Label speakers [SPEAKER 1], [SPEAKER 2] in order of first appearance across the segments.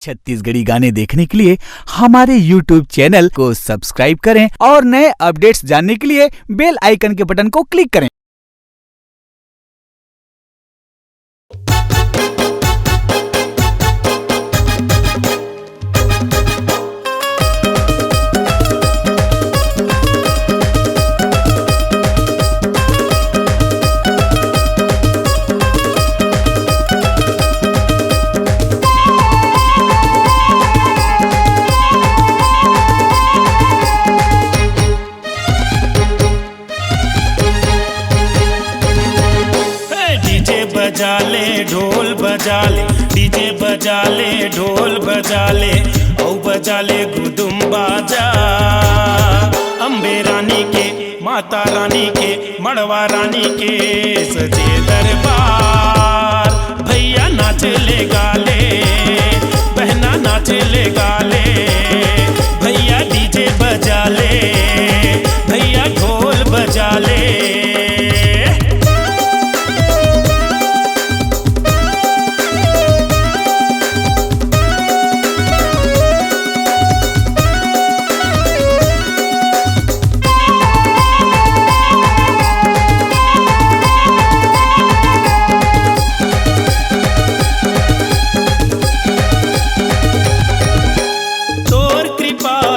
[SPEAKER 1] छत्तीसगढ़ी गाने देखने के लिए हमारे YouTube चैनल को सब्सक्राइब करें और नए अपडेट्स जानने के लिए बेल आइकन के बटन को क्लिक करें।
[SPEAKER 2] बजा ले ढोल बजा ले, डीजे बजा ले ढोल बजा ले, औ बजा ले गुदुम बाजा। अम्बे रानी के, माता रानी के, मड़वा रानी के सजे दरबार। भैया नाच ले गाले, बहना नाच ले गाले, भैया डीजे बजा ले, भैया ढोल बजा ले।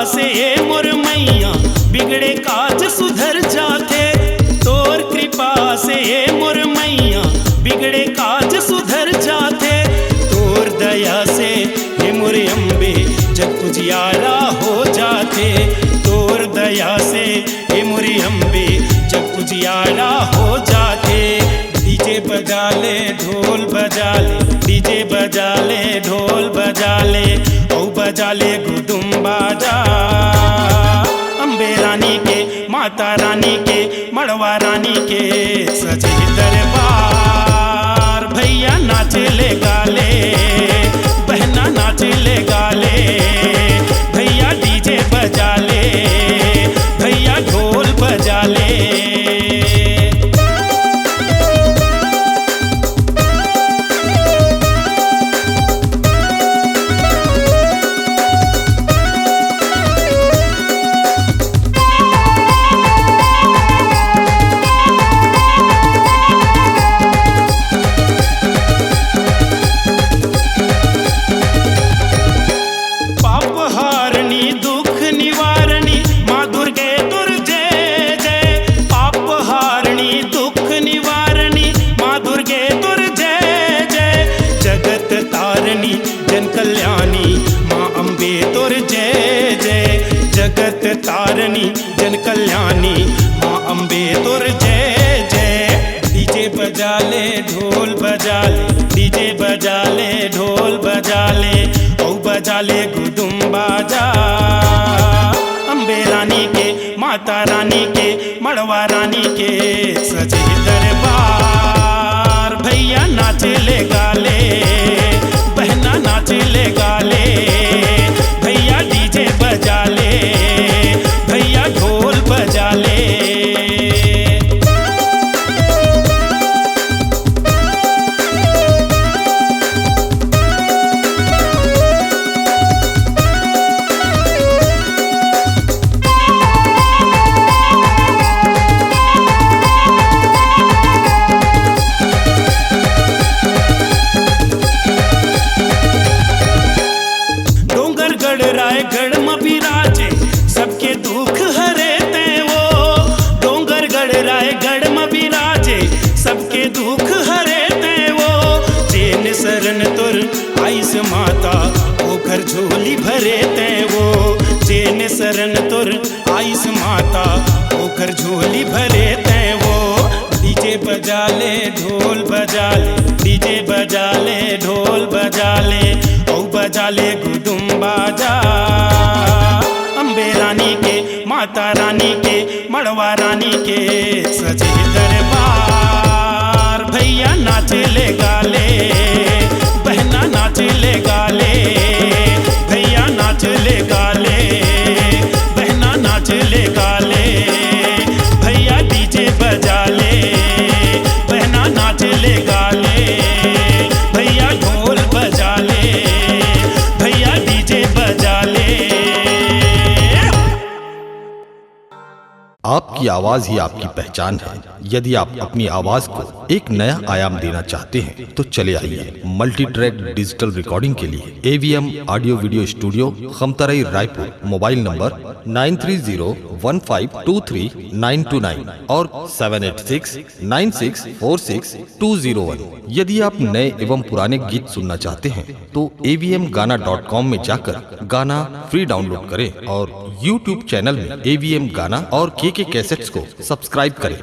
[SPEAKER 2] से मोर मैया बिगड़े काज सुधर जाते, तोर कृपा से मोर मैया बिगड़े काज सुधर जाते, तोर दया से हे मोर अम्बे जग उजियारा हो जाते, तोर दया से हे मोर अम्बे जग उजियारा हो जाते। डीजे बजा ले ढोल बजा ले, डीजे बजा ले ढोल बजा ले, औ बजा ले गुदुम बाजा। अम्बे रानी के, माता रानी के, मड़वा रानी के सजे दरबार। भैया नाच ले गाले, बहना नाच ले गाले, भैया डीजे बजा ले, भैया ढोल बजा ले। जन कल्याणी माँ अम्बे तोर जय जय, जगत तारणी जन कल्याणी माँ अम्बे तोर जय जय। डीजे बजा ले ढोल बजा ले, डीजे बजा ले ढोल बजा ले, औ बजा ले गुदुम बाजा। अम्बे रानी के, माता रानी के, मड़वा रानी के सजे दरबार। भैया नाच ले गाले, बहना नाच ले गाले, भैया डीजे बजा ले, भैया ढोल बजा ले। रायगढ़ में विराजे सबके दुख हरे ते वो, डोंगरगढ़ रायगढ़ में विराजे सबके दुख हरे ते वो। जेन शरण तुर आइस माता ओकर झोली भरे ते वो, जेन शरण तुर आइस माता ओकर झोली भरे ते वो। डीजे बजा ले ढोल बजा ले, डीजे बजा ले ढोल बजा ले, औ बजा ले गुदुम बाजा। अम्बे रानी के, माता रानी के, मड़वा रानी के सजे दरबार। भैया नाच ले गाले, बहना नाच ले गाले, भैया नाच ले गाले, बहना नाच ले गाले, भैया डीजे बजा ले, बहना नाच ले गाले, भैया ढोल बजा ले, भैया
[SPEAKER 3] आपकी आवाज ही आपकी पहचान है। यदि आप अपनी आवाज को एक नया आयाम देना चाहते हैं तो चले आइए मल्टी ट्रैक डिजिटल रिकॉर्डिंग के लिए AVM audio video studio, Khamtarai, Raipur. Mobile number 9301523929 और 7869646201। यदि आप नए एवं पुराने गीत सुनना चाहते हैं तो avmgana.com में जाकर गाना फ्री डाउनलोड करें और YouTube चैनल में AVM गाना और KK कैसेट्स को सब्सक्राइब करें।